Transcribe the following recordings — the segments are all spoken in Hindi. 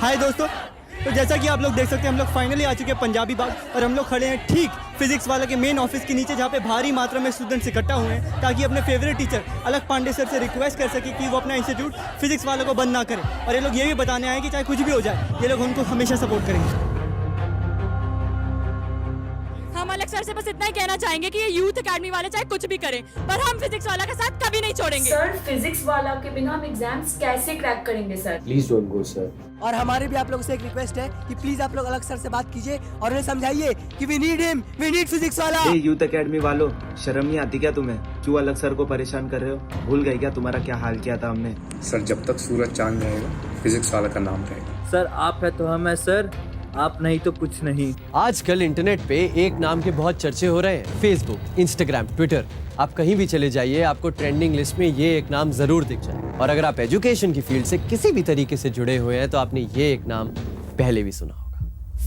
हाय दोस्तों, तो जैसा कि आप लोग देख सकते हैं हम लोग फाइनली आ चुके हैं पंजाबी बाग और हम लोग खड़े हैं ठीक फिजिक्स वाला के मेन ऑफिस के नीचे, जहाँ पे भारी मात्रा में स्टूडेंट्स इकट्ठा हुए हैं ताकि अपने फेवरेट टीचर अलख पांडे सर से रिक्वेस्ट कर सके कि वो अपना इंस्टीट्यूट फिजिक्स वालों को बंद ना करें। और ये लोग ये भी बताने आए कि चाहे कुछ भी हो जाए ये लोग उनको हमेशा सपोर्ट करेंगे। हम अलग सर से बस इतना ही कहना चाहेंगे कि ये यूथ एकेडमी वाले चाहे कुछ भी करें पर हम फिजिक्स वाला का साथ कभी नहीं छोड़ेंगे। सर फिजिक्स वाला के बिना हम एग्जाम्स कैसे क्रैक करेंगे sir? Please don't go sir. और हमारी भी आप लोगों से एक रिक्वेस्ट है कि प्लीज आप लोग अलग सर से बात कीजिए और उन्हें समझाइए कि we need him, we need physics वाला। ये यूथ एकेडमी वालों, शर्म नहीं आती क्या तुम्हें? क्यों अलग सर को परेशान कर रहे हो? भूल गए क्या तुम्हारा क्या हाल किया था हमने? सर जब तक सूरज चांद रहेगा फिजिक्स वाला का नाम रहेगा। सर आप है तो हम है सर, आप नहीं तो कुछ नहीं। आजकल इंटरनेट पे एक नाम के बहुत चर्चे हो रहे हैं, फेसबुक, इंस्टाग्राम, ट्विटर। आप कहीं भी चले जाइए आपको ट्रेंडिंग लिस्ट में ये एक नाम जरूर दिख जाए। और अगर आप एजुकेशन की फील्ड से किसी भी तरीके से जुड़े हुए हैं तो आपने ये एक नाम पहले भी सुना होगा,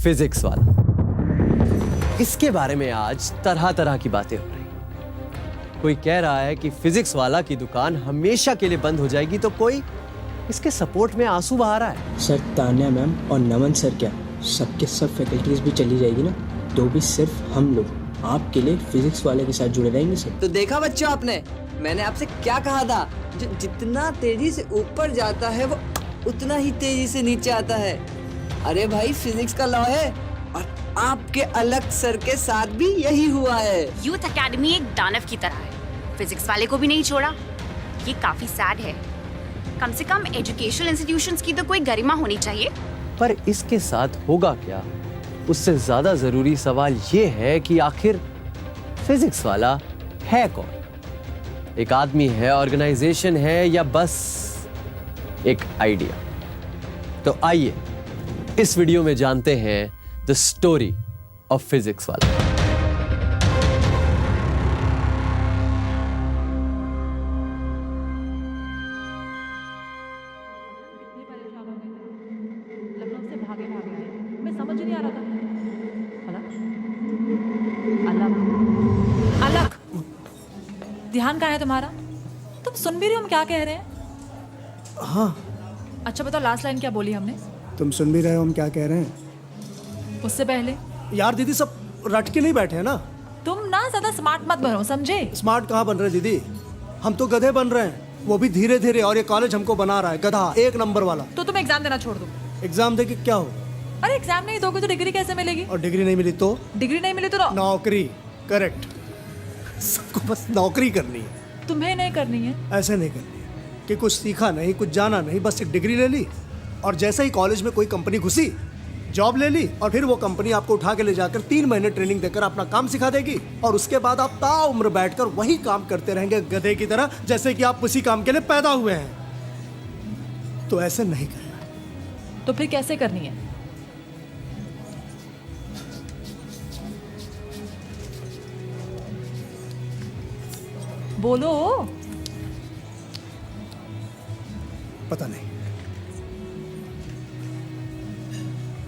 फिजिक्स वाला। इसके बारे में आज तरह तरह की बातें हो रही हैं। कोई कह रहा है कि फिजिक्स वाला की दुकान हमेशा के लिए बंद हो जाएगी, तो कोई इसके सपोर्ट में आंसू बहा रहा है। सर तान्या मैम और नमन सर क्या सबके सब फैकल्टीज भी चली जाएगी ना, तो भी सिर्फ हम लोग आपके लिए फिजिक्स वाले के साथ जुड़े रहेंगे सर। तो देखा बच्चों आपने, मैंने आपसे क्या कहा था, जो जितना तेजी से ऊपर जाता है वो उतना ही तेजी से नीचे आता है। अरे भाई फिजिक्स का लॉ है और आपके अलग सर के साथ भी यही हुआ है। यूथ एकेडमी एक दानव की तरह है, फिजिक्स वाले को भी नहीं छोड़ा। ये काफी सैड है। कम से कम एजुकेशनल इंस्टीट्यूशंस की तो कोई गरिमा होनी चाहिए। पर इसके साथ होगा क्या, उससे ज्यादा जरूरी सवाल ये है कि आखिर फिजिक्स वाला है कौन? एक आदमी है, ऑर्गेनाइजेशन है, या बस एक आइडिया? तो आइए इस वीडियो में जानते हैं द स्टोरी ऑफ फिजिक्स वाला। समझ नहीं आ रहा था। अलग ध्यान कहाँ है तुम्हारा? तुम सुन भी रहे हो हम क्या कह रहे हैं? हाँ। अच्छा बताओ लास्ट लाइन क्या बोली हमने? तुम सुन भी रहे हो हम क्या कह रहे हैं? उससे पहले यार दीदी सब रट के नहीं बैठे हैं ना। तुम ना ज्यादा स्मार्ट मत बनो, समझे? स्मार्ट कहाँ बन रहे दीदी, हम तो गधे बन रहे हैं, वो भी धीरे धीरे। और ये कॉलेज हमको बना रहा है गधा, एक नंबर वाला। तो तुम एग्जाम देना छोड़ दो। एग्जाम दे के क्या हो? अरे एग्जाम नहीं दोगे तो डिग्री कैसे मिलेगी? और डिग्री नहीं मिली तो? डिग्री नहीं मिली तो नौकरी। करेक्ट, सबको बस नौकरी करनी है। तुम्हें नहीं करनी है। ऐसे नहीं करनी है कि कुछ सीखा नहीं, कुछ जाना नहीं, बस एक डिग्री ले ली और जैसे ही कॉलेज में कोई कंपनी घुसी, जॉब ले ली और फिर वो कंपनी आपको उठा के ले जाकर 3 महीने ट्रेनिंग देकर अपना काम सिखा देगी और उसके बाद आप ताउम्र बैठकर वही काम करते रहेंगे गधे की तरह, जैसे कि आप उसी काम के लिए पैदा हुए हैं। तो ऐसे नहीं करना। तो फिर कैसे करनी है? बोलो। पता नहीं।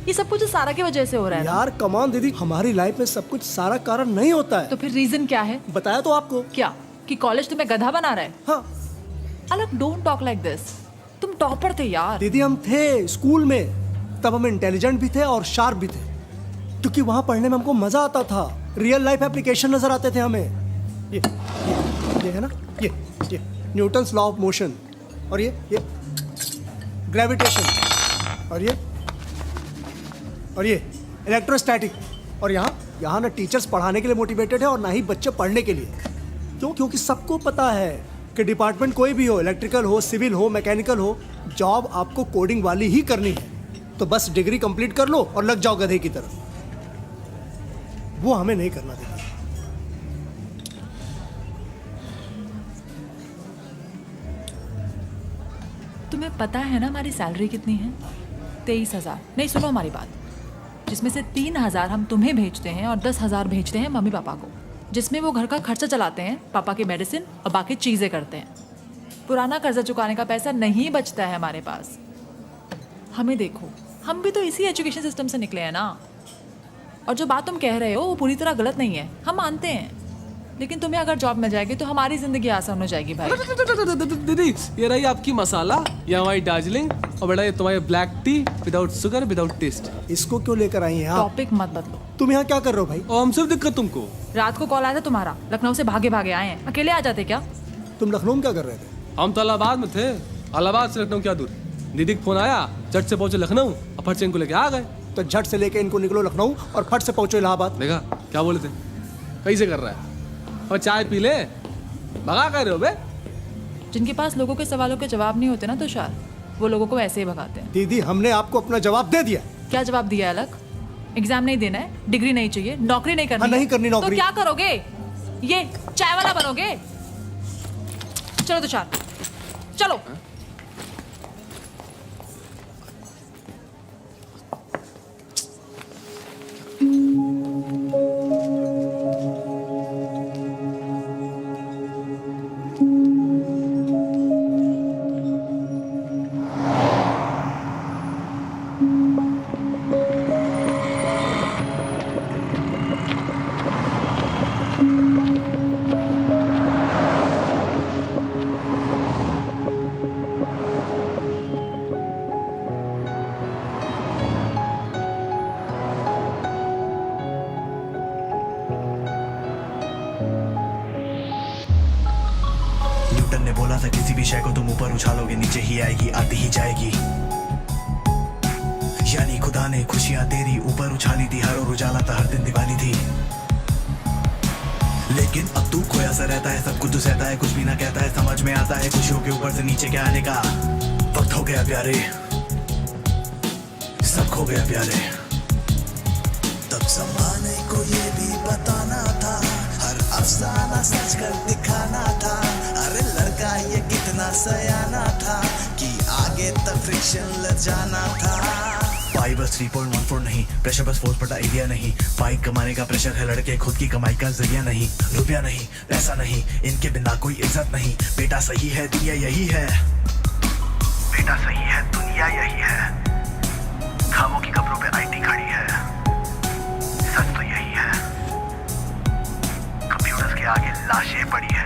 ये सब कुछ सारा की वजह से हो रहा है यार कमान दीदी, हमारी लाइफ में सब कुछ सारा कारण नहीं होता है। तो फिर रीजन क्या है? बताया तो आपको। क्या? कि कॉलेज तुम्हें गधा बना रहा है? हाँ। अलग डोंट टॉक लाइक दिस। तुम टॉपर थे यार। दीदी हम थे स्कूल में, तब हम इंटेलिजेंट भी थे और शार्प भी थे, क्योंकि वहां पढ़ने में हमको मजा आता था। रियल लाइफ एप्लीकेशन नजर आते थे हमें। ये है ना, ये न्यूटन्स लॉ ऑफ मोशन, और ये ग्रेविटेशन, और ये इलेक्ट्रोस्टैटिक। और यहाँ ना टीचर्स पढ़ाने के लिए मोटिवेटेड है और ना ही बच्चे पढ़ने के लिए। क्यों? क्योंकि सबको पता है कि डिपार्टमेंट कोई भी हो, इलेक्ट्रिकल हो, सिविल हो, मैकेनिकल हो, जॉब आपको कोडिंग वाली ही करनी है। तो बस डिग्री कंप्लीट कर लो और लग जाओ गधे की तरह। वो हमें नहीं करना देगा। तुम्हें पता है ना हमारी सैलरी कितनी है? 23,000। नहीं सुनो हमारी बात, जिसमें से 3,000 हम तुम्हें भेजते हैं और 10,000 भेजते हैं मम्मी पापा को, जिसमें वो घर का खर्चा चलाते हैं, पापा की मेडिसिन और बाकी चीज़ें करते हैं। पुराना कर्जा चुकाने का पैसा नहीं बचता है हमारे पास। हमें देखो, हम भी तो इसी एजुकेशन सिस्टम से निकले हैं ना। और जो बात तुम कह रहे हो वो पूरी तरह गलत नहीं है, हम मानते हैं। लेकिन तुम्हें अगर जॉब मिल जाएगी तो हमारी जिंदगी आसान हो जाएगी भाई। दीदी ये रही आपकी मसाला, ये हमारी दार्जिलिंग, और बेटा ये तुम्हारी black tea without sugar without taste. इसको क्यों लेकर आई हैं आप? टॉपिक मत बदलो। तुम यहाँ क्या कर रहे हो भाई? और हमसे दिक्कत तुमको। रात को कॉल आया था तुम्हारा, लखनऊ से भागे भागे आए हैं, अकेले आ जाते क्या? तुम लखनऊ में क्या कर रहे थे? हम तो इलाहाबाद में थे। इलाहाबाद से लखनऊ क्या दूर? दीदी का फोन आया, झट से पहुंचे लखनऊ और फट से इनको लेके आ गए। तो झट से लेके इनको निकलो लखनऊ और फट से पहुंचो इलाहाबाद। देखा क्या बोले थे? कैसे कर रहा है? और चाय पी ले, भगा कर रहे हो बे? जिनके पास लोगों के सवालों के जवाब नहीं होते ना तुषार, वो लोगों को ऐसे ही भगाते हैं। दीदी हमने आपको अपना जवाब दे दिया। क्या जवाब दिया है अलग? एग्जाम नहीं देना है, डिग्री नहीं चाहिए, नौकरी नहीं करनी हाँ, नहीं है। करनी नौकरी। तो क्या करोगे? ये चाय वाला बनोगे? चलो तुषार चलो। न्यूटन ने बोला था किसी भी शय को तुम ऊपर उछालोगे नीचे ही आएगी, आती ही जाएगी। यानी खुदा ने खुशियां तेरी ऊपर उछाली थी, हर और उजाला था, हर दिन दिवाली थी। लेकिन अब तू खोया सा रहता है, सब कुछ तो सहता है, कुछ भी ना कहता है, समझ में आता है खुशियों के ऊपर से नीचे क्या आने का वक्त हो गया प्यारे, सब खो गया प्यारे। तब जमाने को ये भी बताना था, हर अफसाना सच कर दिखाना था। अरे लड़का ये कितना सयाना था कि आगे तक फ्रिक्शन ल जाना था। पाई बस 3.14 नहीं, प्रेशर बस फोर्स बटा एरिया नहीं। पाई कमाने का प्रेशर है, लड़के खुद की कमाई का जरिया नहीं। रुपया नहीं, पैसा नहीं, इनके बिना कोई इज्जत नहीं। बेटा सही है दुनिया यही है, बेटा सही है दुनिया यही है। खामों की कब्रों पे आईटी खड़ी है, सच तो यही है। कंप्यूटर्स के आगे लाशें पड़ी है।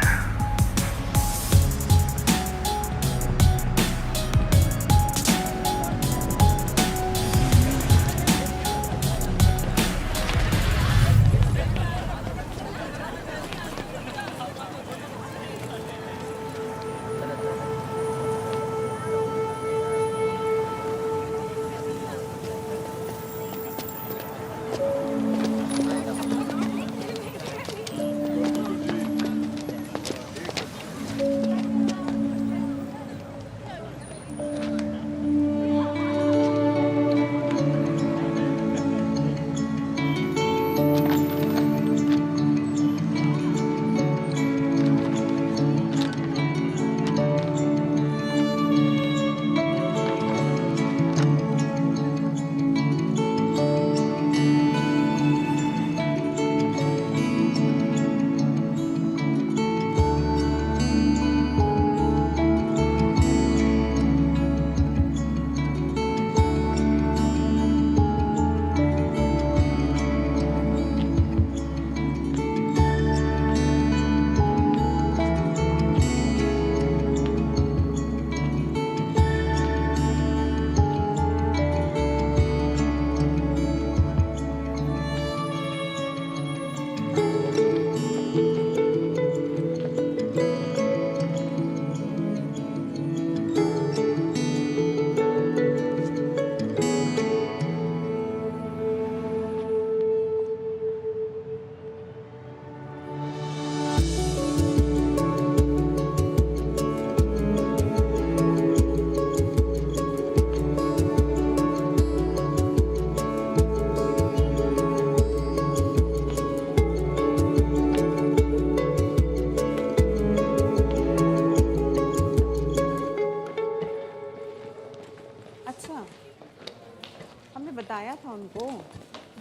बताया था उनको,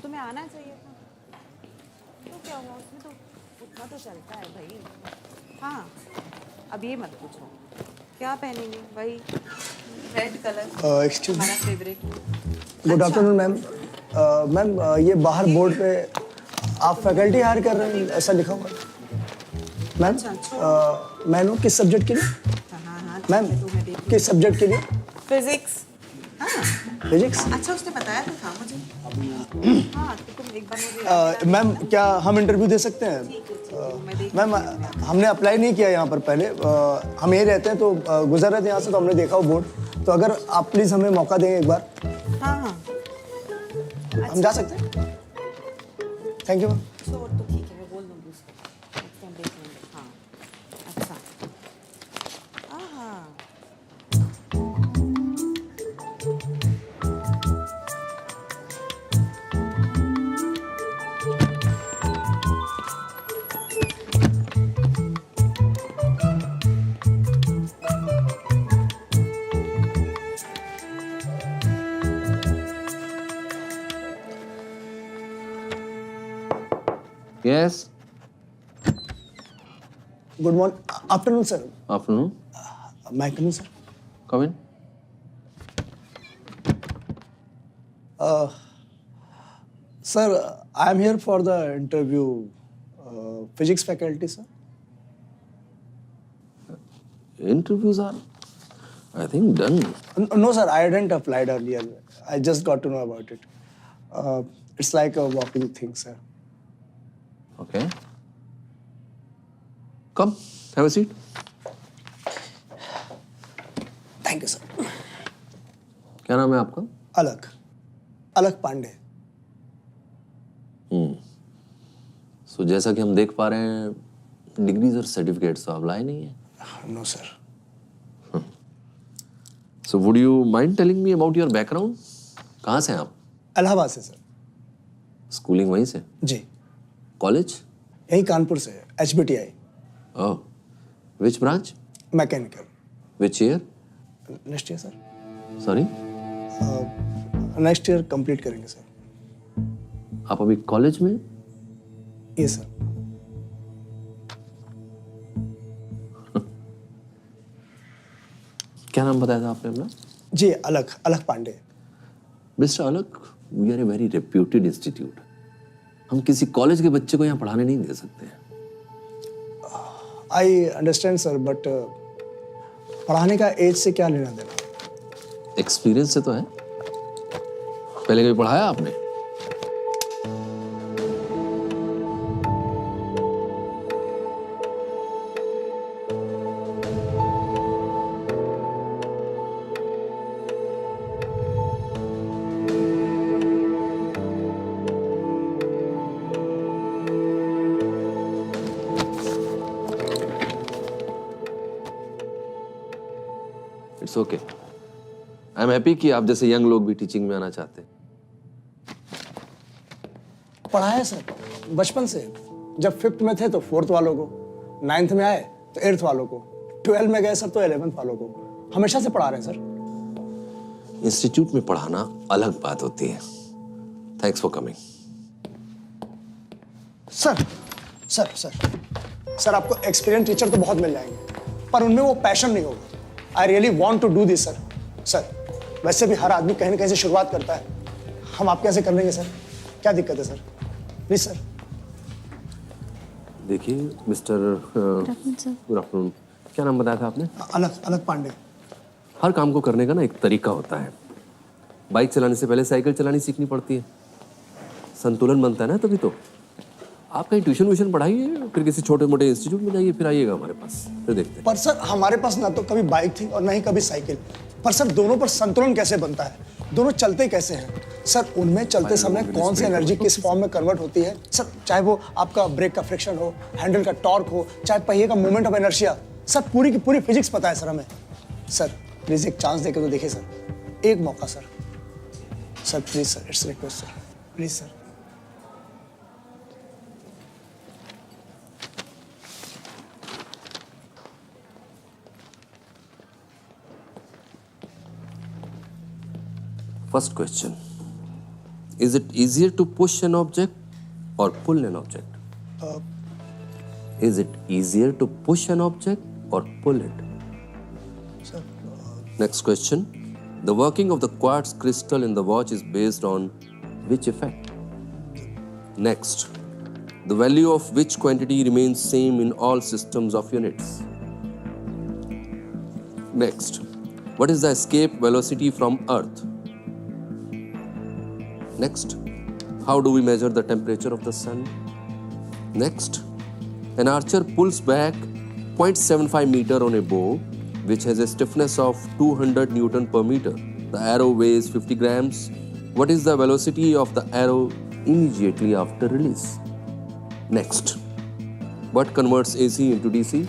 तुम्हें आना चाहिए था। तो क्या हुआ, उसमें तो उतना तो चलता है भाई। हाँ अब ये मत पूछो क्या पहनेंगे, वही रेड कलर एक्सक्यूज हमारा favourite. Good afternoon ma'am. Ma'am ये बाहर बोर्ड पे आप फैकल्टी हायर कर रहे हैं ऐसा लिखा हुआ है मैम। मैं किस सब्जेक्ट के लिए? हाँ मैम किस सब्जेक्ट के लिए? फिजिक्स। फिजिक्स। अच्छा उसने बताया तो था मुझे। हाँ तो तुम एक बार मुझे मैम क्या हम इंटरव्यू दे सकते हैं? मैम हमने अप्लाई नहीं किया यहाँ पर पहले, हम यहीं रहते हैं तो गुजर रहे थे यहाँ से तो हमने देखा वो बोर्ड, तो अगर आप प्लीज़ हमें मौका दें एक बार। हाँ हम जा सकते हैं? Thank you ma'am. तो ठीक है मैं बोल दूँगी उसको, नेक्स्ट टाइम देख लेंगे। हाँ अच्छा हाँ Yes. Good morning, afternoon sir. Afternoon. मैं करूँ sir? Come in. Sir I am here for the interview physics faculty sir. Interviews are, I think, done. No sir, I didn't applied earlier. I just got to know about it. It's like a walking thing sir. Okay. Come, have a seat. Thank you sir. क्या नाम है आपका? अलग पांडे। So जैसा कि हम देख पा रहे हैं डिग्रीज और सर्टिफिकेट्स तो आप लाए नहीं है। No sir. So would you mind telling me about your background? कहाँ से हैं आप? इलाहाबाद से सर। स्कूलिंग वहीं से? जी। कॉलेज? यहीं कानपुर से, HBTI। Oh, which branch? Mechanical. Which year? Next year sir. Sorry? Next year complete करेंगे सर। आप अभी कॉलेज में? ये सर। क्या नाम बताया था आपने अपना? जी Alag Pandey. Mister Alag, we are a very reputed institute. हम किसी कॉलेज के बच्चे को यहाँ पढ़ाने नहीं दे सकते हैं। आई अंडरस्टैंड सर, बट पढ़ाने का एज से क्या लेना देना? एक्सपीरियंस से तो है। पहले कभी पढ़ाया आपने? It's okay. I am happy कि आप जैसे यंग लोग भी टीचिंग में आना चाहते हैं। पढ़ाया सर बचपन से। जब 5th में थे तो 4th वालों को, 9th में आए तो 8th वालों को, 12 में गए सर तो 11th वालों को। हमेशा से पढ़ा रहे हैं सर। इंस्टीट्यूट में पढ़ाना अलग बात होती है। Thanks for coming. सर आपको एक्सपीरियंस टीचर तो बहुत मिल जाएंगे, पर उनमें वो पैशन नहीं होगा। I really want to do this sir. वैसे भी हर आदमी कहीं ना कहीं से शुरुआत करता है, हम आप कैसे कर लेंगे सर? क्या दिक्कत है सर? Please sir. देखिए मिस्टर गुड आफ्टरनून, क्या नाम बताया था आपने? अलग पांडे। हर काम को करने का ना एक तरीका होता है। बाइक चलाने से पहले साइकिल चलानी सीखनी पड़ती है, संतुलन बनता है ना तभी तो। आप कहीं ट्यूशन व्यूशन पढ़ाइए, फिर किसी छोटे मोटे इंस्टीट्यूट में जाइए, फिर आइएगा हमारे पास, फिर देखते हैं। पर सर हमारे पास ना तो कभी बाइक थी और ना ही कभी साइकिल। पर सर दोनों पर संतुलन कैसे बनता है? दोनों चलते कैसे हैं सर? उनमें चलते समय कौन सी एनर्जी किस फॉर्म में कन्वर्ट होती है सर? चाहे वो आपका ब्रेक का फ्रिक्शन हो, हैंडल का टॉर्क हो, चाहे पहिए का मोमेंट ऑफ इनर्शिया, सर पूरी की पूरी फिजिक्स पता है सर हमें। सर प्लीज एक चांस देके तो देखिए सर, एक मौका sir. Sir please sir, it's request sir, please sir. First question, is it easier to push an object or pull an object? Is it easier to push an object or pull it? Sir, Next question, the working of the quartz crystal in the watch is based on which effect? Next, the value of which quantity remains same in all systems of units? Next, what is the escape velocity from Earth? Next, how do we measure the temperature of the sun? Next, an archer pulls back 0.75 meter on a bow which has a stiffness of 200 Newton per meter. The arrow weighs 50 grams. What is the velocity of the arrow immediately after release? Next, what converts AC into DC?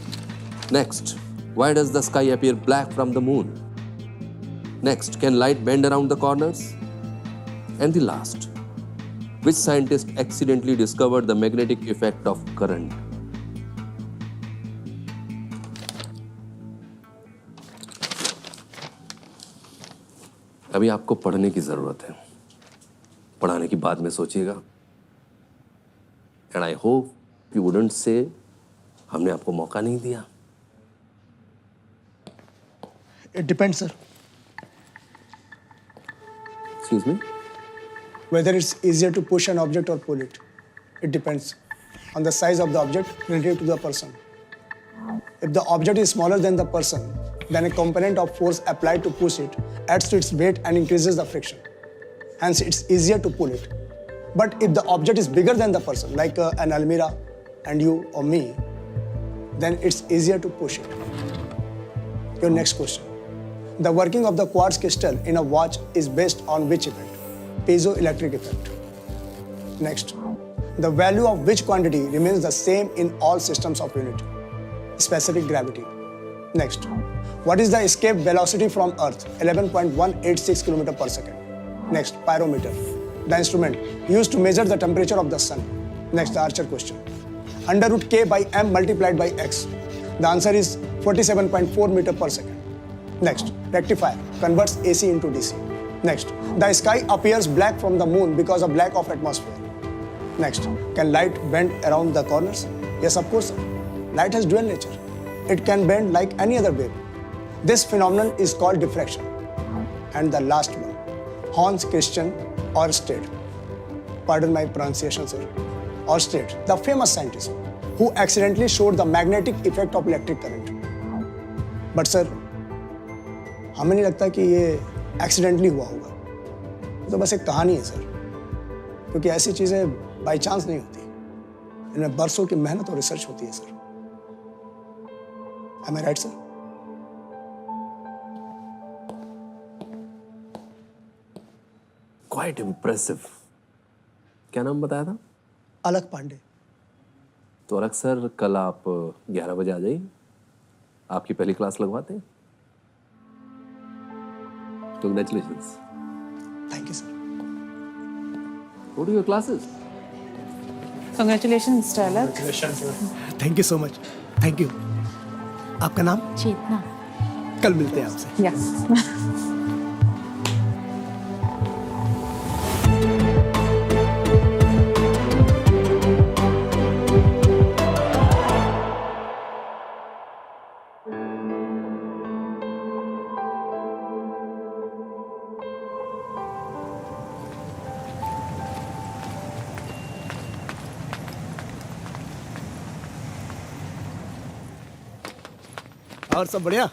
Next, why does the sky appear black from the moon? Next, can light bend around the corners? And the last, which scientist accidentally discovered the magnetic effect of current? अभी आपको पढ़ने की जरूरत है, पढ़ाने की बाद में सोचिएगा। And I hope you wouldn't say हमने आपको मौका नहीं दिया। It depends, sir. Excuse me? Whether it's easier to push an object or pull it. It depends on the size of the object relative to the person. If the object is smaller than the person, then a component of force applied to push it adds to its weight and increases the friction. Hence, it's easier to pull it. But if the object is bigger than the person, like an Almira and you or me, then it's easier to push it. Your next question. The working of the quartz crystal in a watch is based on which effect? Piezoelectric effect. Next. The value of which quantity remains the same in all systems of unit? Specific gravity. Next. What is the escape velocity from Earth? 11.186 km per second. Next, pyrometer. The instrument used to measure the temperature of the sun. Next, the Archer question. Under root k by m multiplied by x. The answer is 47.4 meter per second. Next, rectifier converts AC into DC. Next, the sky appears black from the moon because of lack of atmosphere. Next, can light bend around the corners? Yes, of course. Light has dual nature. It can bend like any other wave. This phenomenon is called diffraction. And the last one, Hans Christian Ørsted. Pardon my pronunciation, sir. Ørsted, the famous scientist who accidentally showed the magnetic effect of electric current. But sir, हमें नहीं लगता कि ये एक्सीडेंटली हुआ होगा। तो बस एक कहानी है सर, क्योंकि ऐसी चीज़ें बाई चांस नहीं होती, इनमें बरसों की मेहनत और रिसर्च होती है sir. Am I right, sir? Quite impressive. क्या नाम बताया था? अलग पांडे। तो अलग सर, कल आप 11 बजे आ जाइए, आपकी पहली क्लास लगवाते हैं। Congratulations. Thank you, sir. Go to your classes. Congratulations, Mr. Alak. Congratulations, sir. Thank you so much. Thank you. आपका नाम? चेतना। कल मिलते हैं आपसे। Yes. और सब बढ़िया?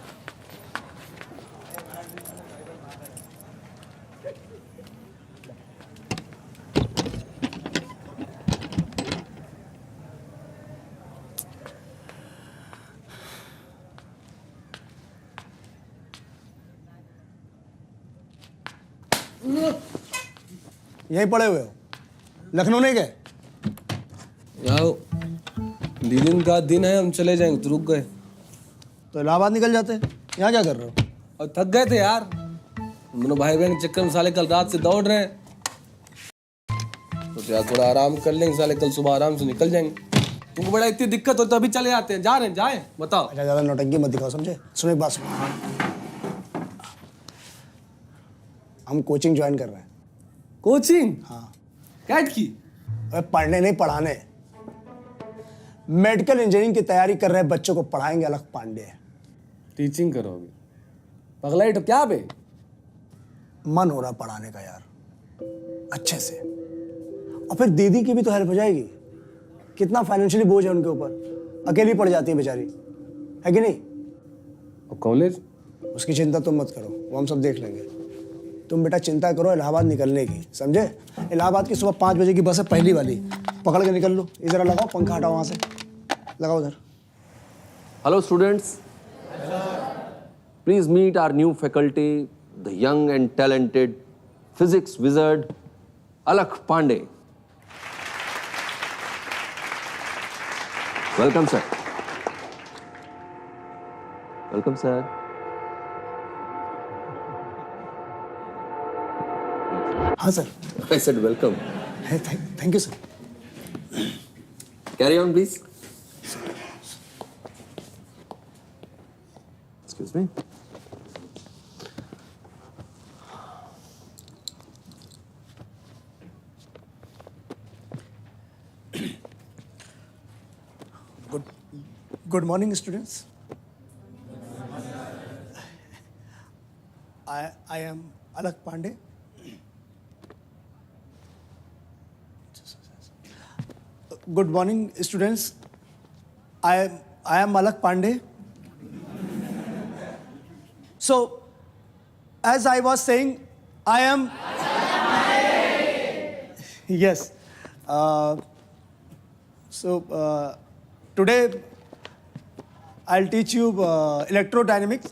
यहीं पड़े हुए हो? लखनऊ नहीं गए? याओ, दिन का दिन है, हम चले जाएंगे तो रुक गए। तो इलाहाबाद निकल जाते। यहाँ क्या कर रहे हो? और थक गए थे यार, दोनों भाई बहन के चक्कर में साले कल रात से दौड़ रहे हैं, तो यार थोड़ा आराम कर लेंगे, साले कल सुबह आराम से निकल जाएंगे। तुमको बड़ा इतनी दिक्कत हो तो अभी चले आते हैं। जा रहे हैं, जाए बताओ। अच्छा, ज़्यादा नौटंकी मत दिखाओ, समझे? सुनो एक बात सुनो, हम कोचिंग ज्वाइन कर रहे हैं। कोचिंग? हाँ। कैट की? पढ़ने नहीं, पढ़ाने। मेडिकल इंजीनियरिंग की तैयारी कर रहे बच्चों को पढ़ाएंगे अलग पांडे। टीचिंग करोगे? पगला तो क्या बे? मन हो रहा पढ़ाने का यार, अच्छे से। और फिर दीदी की भी तो हेल्प हो जाएगी। कितना फाइनेंशियली बोझ है उनके ऊपर, अकेली पड़ जाती है बेचारी, है कि नहीं? और कॉलेज? उसकी चिंता तुम मत करो, वो हम सब देख लेंगे। तुम बेटा चिंता करो इलाहाबाद निकलने की, समझे? इलाहाबाद की सुबह 5 बजे की बस है, पहली वाली, पकड़ के निकल लो। इधर लगाओ, पंखा हटाओ वहाँ से, लगाओ उधर। Hello students, please meet our new faculty, the young and talented physics wizard Alakh Pandey. Welcome sir. Welcome sir. हाँ sir. I said welcome. Thank you sir. Carry on, please. Excuse me. Good morning, students. I am Alak Pandey. Good morning, students. I am Alak Pandey. So, as I was saying, I am. Yes. Today I'll teach you thermodynamics.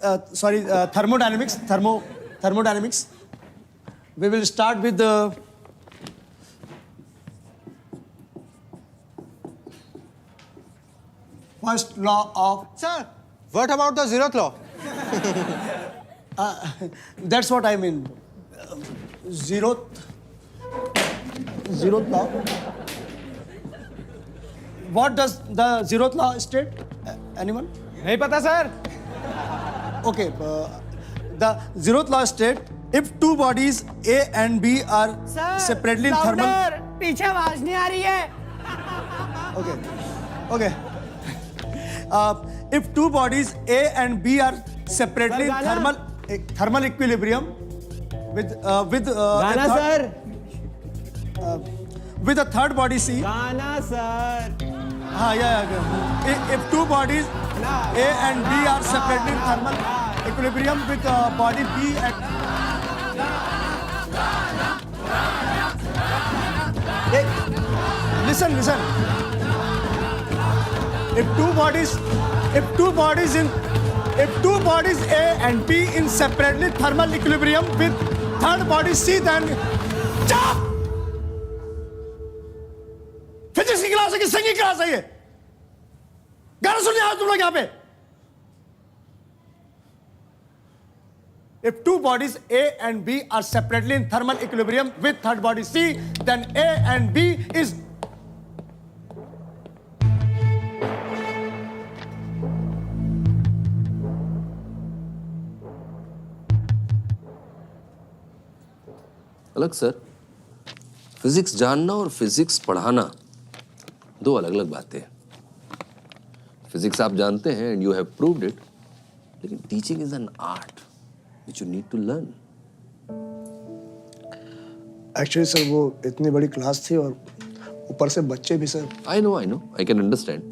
We will start with the first law of... Sir, what about the zeroth law? That's what I mean. Zeroth law. What does the zeroth law state? Anyone? नहीं पता sir. Okay. The zeroth law state if two bodies A and B are separately thermal. पीछे आवाज नहीं आ रही है। Okay. If two bodies A and B are separately thermal equilibrium with गाना sir. with a third body C. गाना sir. Yeah. If two bodies A and B are separately in thermal equilibrium with body B at... Hey, listen. If two bodies A and B in separately thermal equilibrium with third body C, then... Stop! Physics की क्लास है कि सिंगिंग क्लास है ये? गाना सुनने आए तुम लोग यहाँ पे? If two bodies A and B are separately in thermal equilibrium with third body C, then A and B is... अलग सर, फिजिक्स जानना और फिजिक्स पढ़ाना दो अलग अलग बातें हैं। फिजिक्स आप जानते हैं and you have proved it, लेकिन teaching is an art which you need to learn. Actually sir वो इतनी बड़ी क्लास थी और ऊपर से बच्चे भी sir. I know I can understand,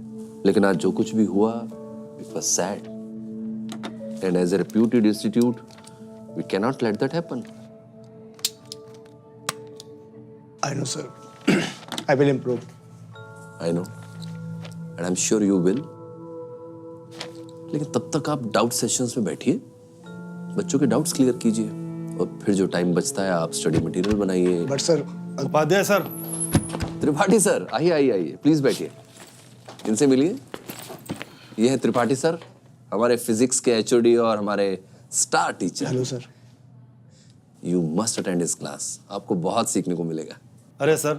लेकिन आज जो कुछ भी हुआ it was sad and as a reputed institute we can not let that happen. I know, sir. I will improve. I know, and I'm sure you will. लेकिन तब तक आप डाउट सेशंस में बैठिए, बच्चों के डाउट्स क्लियर कीजिए और फिर जो टाइम बचता है आप स्टडी मटेरियल बनाइए। But sir, Upadhyay sir. Tripathi sir, आइए प्लीज बैठिए, इनसे मिलिए। ये है त्रिपाठी सर, हमारे फिजिक्स के एचओडी और हमारे star teacher. Hello sir. You must attend his class, आपको बहुत सीखने को मिलेगा। अरे सर,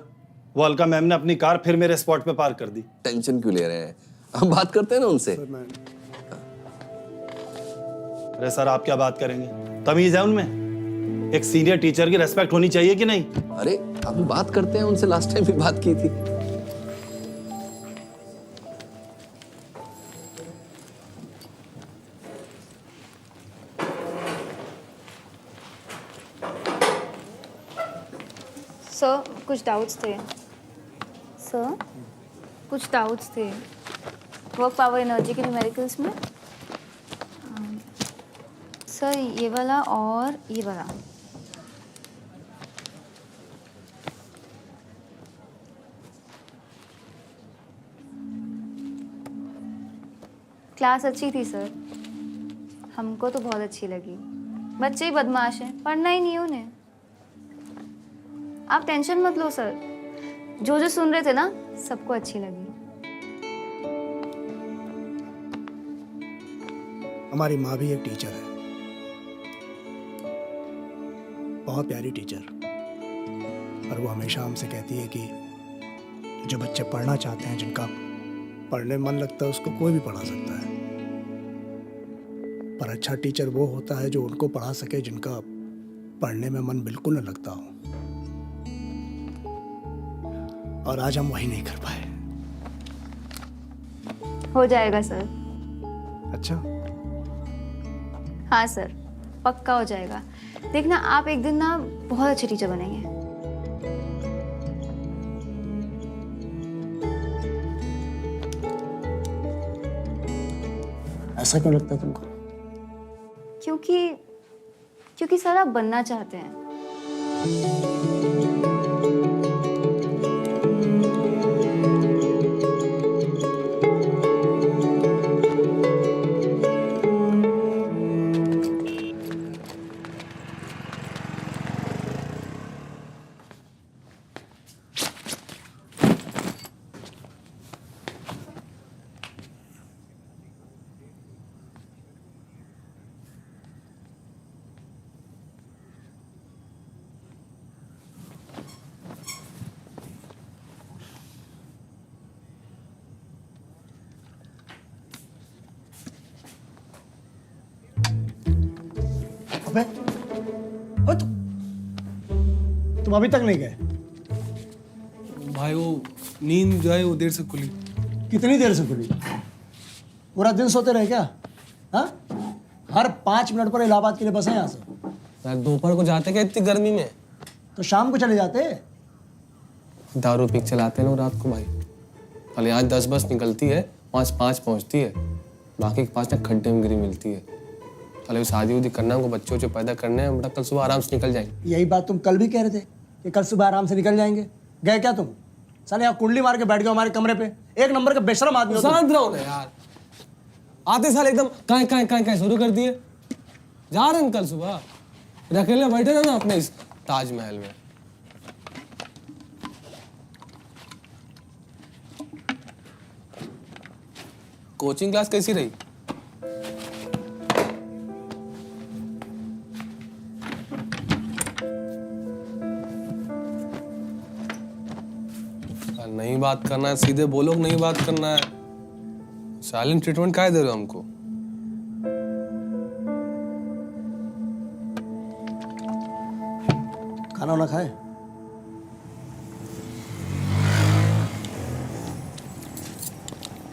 वो अलका मैम ने अपनी कार फिर मेरे स्पॉट पे पार्क कर दी। टेंशन क्यों ले रहे हैं, हम बात करते हैं ना उनसे। अरे सर, आप क्या बात करेंगे, तमीज है उनमें। एक सीनियर टीचर की रेस्पेक्ट होनी चाहिए कि नहीं? अरे अभी बात करते हैं उनसे, लास्ट टाइम भी बात की थी। सर कुछ डाउट्स थे। वर्क पावर एनर्जी के न्यूमेरिकल्स में सर ये वाला और ये वाला। क्लास अच्छी थी सर, हमको तो बहुत अच्छी लगी। बच्चे ही बदमाश हैं, पढ़ना ही नहीं है उन्हें। आप टेंशन मत लो सर, जो जो सुन रहे थे ना सबको अच्छी लगी। हमारी माँ भी एक टीचर है, बहुत प्यारी टीचर। और वो हमेशा हमसे कहती है कि जो बच्चे पढ़ना चाहते हैं, जिनका पढ़ने में मन लगता है, उसको कोई भी पढ़ा सकता है। पर अच्छा टीचर वो होता है जो उनको पढ़ा सके जिनका पढ़ने में मन बिल्कुल न लगता हो। और आज हम वही नहीं कर पाए। हो जाएगा सर। अच्छा, हाँ सर, पक्का हो जाएगा। देखना आप एक दिन ना बहुत अच्छे टीचर बनेंगे। ऐसा क्यों लगता है तुमको? क्योंकि सर आप बनना चाहते हैं। अबे, तुम अभी तक नहीं गए? भाई वो नींद जो है वो देर से खुली। कितनी देर से खुली? पूरा दिन सोते रहे क्या? हाँ? हर 5 मिनट पर इलाहाबाद के लिए बसें यहाँ से। यार दोपहर को जाते क्या इतनी गर्मी में? तो शाम को चले जाते। दारू पी के चलाते हैं लोग रात को भाई। कल यहाँ 10 बस निकलती है, 5:05 पहुँचती है, बाकी के 5 ना खड्डे में गिरी मिलती है। कल शादी उदी करना है, उनको बच्चों जो पैदा करने हैं, बेटा कल सुबह आराम से निकल जाएंगे। यही बात तुम कल भी कह रहे थे कि कल सुबह आराम से निकल जाएंगे। गए क्या तुम? साले यहाँ कुंडली मार के बैठ गए हमारे कमरे पे। एक नंबर का बेशरम आदमी हो तुम। शांत रहो ना यार। आते साल एकदम काय शुरू कर दिए। जा रहे हैं कल सुबह, अकेले बैठे थे ना अपने इस ताजमहल में। कोचिंग क्लास कैसी रही? नहीं बात करना है, सीधे बोलो नहीं बात करना है। साइलेंट ट्रीटमेंट क्या दे रहे हो हमको? खाना वाना खाए?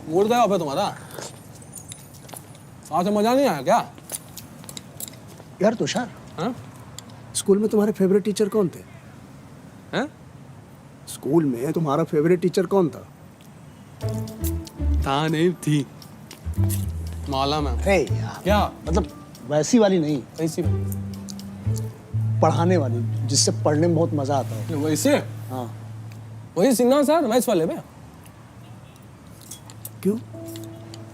मूड गया पे तुम्हारा? साथ में मजा नहीं आया क्या? यार तुषार, हाँ? स्कूल में तुम्हारे फेवरेट टीचर कौन थे? हैं? स्कूल में तुम्हारा फेवरेट टीचर कौन था? था नहीं थी मौला मैम। अरे यार, क्या मतलब वैसी वाली नहीं, कैसी? पढ़ाने वाली, जिससे पढ़ने में बहुत मजा आता हो। वैसे? हाँ। वही सिन्हा सर मैथ्स वाले में। क्यों?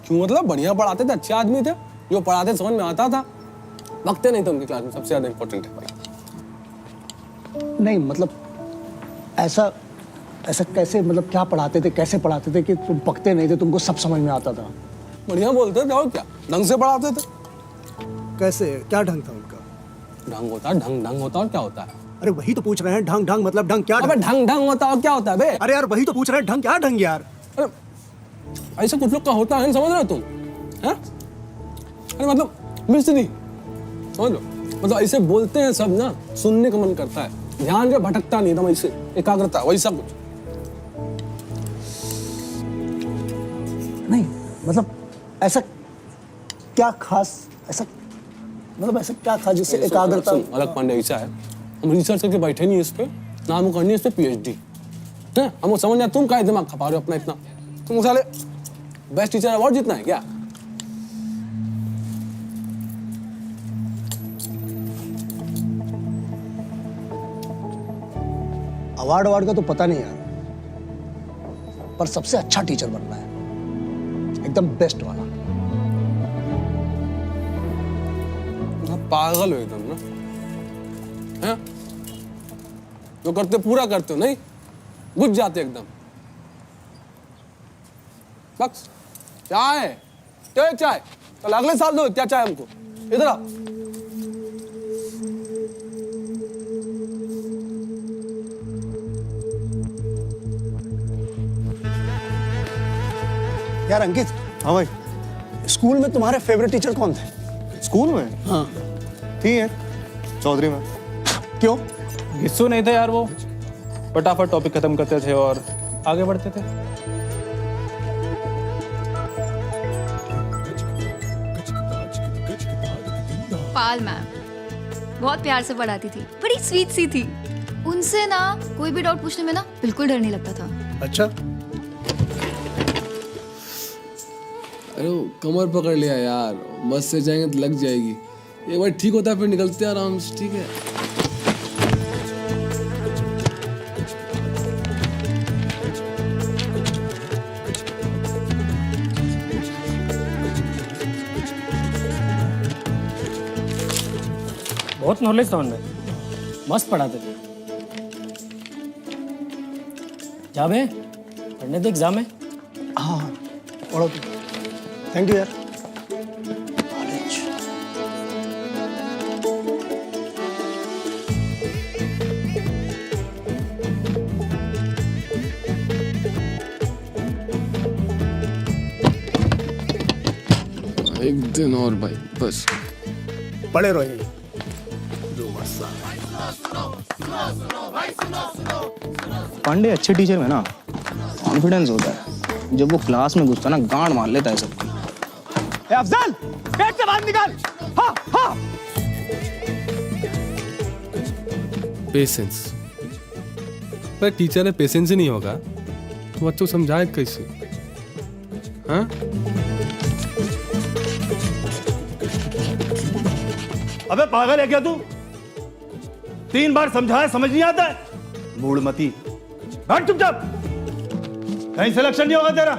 क्यों मतलब बढ़िया पढ़ाते थे, अच्छे आदमी थे, जो पढ़ाते समझ में आता था। वक्ते नहीं थे उनकी क्लास में, सबसे ज्यादा इंपॉर्टेंट है भाई। नहीं मतलब ऐसा कैसे, मतलब क्या पढ़ाते थे, कैसे पढ़ाते थे कि तुम पकते नहीं थे, तुमको सब समझ में आता था? बढ़िया बोलते थे और क्या, ढंग से पढ़ाते थे। कैसे, क्या ढंग था उनका? ढंग होता है, ढंग होता और क्या होता है? अरे वही तो पूछ रहे हैं, ढंग मतलब ढंग क्या? अबे ढंग होता और क्या होता है बे? अरे यार वही तो पूछ रहे हैं, ढंग क्या ढंग यार? अरे ऐसा कुछ लोग का होता है, समझ रहे हो तुम? हैं? अरे मतलब मिस्त्री समझ लो, मतलब ऐसे बोलते हैं सब ना, सुनने का मन करता है, ध्यान जो भटकता नहीं एकदम ऐसे एकाग्रता, वैसा कुछ नहीं। मतलब ऐसा क्या खास, ऐसा मतलब ऐसा क्या खास जिससे एकाग्रता? अलग पांडे ऐसा है, हम रिसर्च करके बैठे नहीं इस पे, ना हम करनी है इस पे PhD है, हमको समझ नहीं, तुम क्या दिमाग खपा रहे हो अपना इतना? तुम साले बेस्ट टीचर अवार्ड जीतना है क्या? अवार्ड का तो पता नहीं यार, पर सबसे अच्छा टीचर बनना है, एकदम बेस्ट वाला। पागल हो तुम ना, हैं? जो करते पूरा करते हो, नहीं बुझ जाते एकदम। बस चाय चाय चाय, कल अगले साल दो क्या चाय हमको, इधर आओ। यार अंकित। हाँ भाई। स्कूल में तुम्हारे फेवरेट टीचर कौन थे? स्कूल में? हाँ। थी है चौधरी में। क्यों? गिस्सू नहीं थे यार वो, फटाफट टॉपिक खत्म करते थे और आगे बढ़ते थे। पाल मैम बहुत प्यार से पढ़ाती थी, बड़ी स्वीट सी थी। उनसे ना कोई भी डाउट पूछने में ना बिल्कुल डर नहीं लगता था। अच्छा। अरे कमर पकड़ लिया यार, बस से जाएंगे तो लग जाएगी। एक बार ठीक होता है फिर निकलते हैं आराम से, ठीक है। बहुत नॉलेज था उनमें, मस्त पढ़ाते थे। जा बे, पढ़ने दे, एग्जाम है। हाँ पढ़ो तुम। थैंक यू यार। एक दिन और भाई बस पढ़े रहो यहीं। पांडे अच्छे टीचर में ना कॉन्फिडेंस होता है, जब वो क्लास में घुसता ना गांड मार लेता है सबकी। अफजल पेट से बाहर निकाल। हाँ हाँ। पेशेंस, पर टीचर ने पेशेंस ही नहीं होगा तो बच्चों को समझाए कैसे? हाँ अबे पागल है क्या तू? 3 बार समझाया, समझ नहीं आता है? मूढ़मती, बैठ चुपचाप, कहीं सिलेक्शन नहीं होगा तेरा।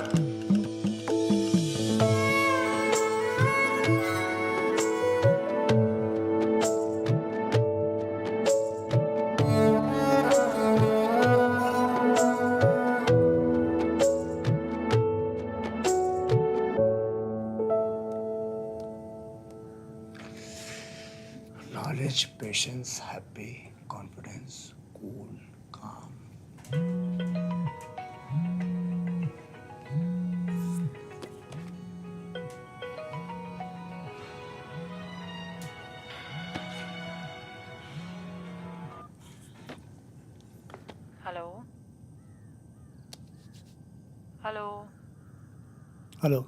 Knowledge, patience, happy, confidence, cool, काम। Hello hello. हेलो।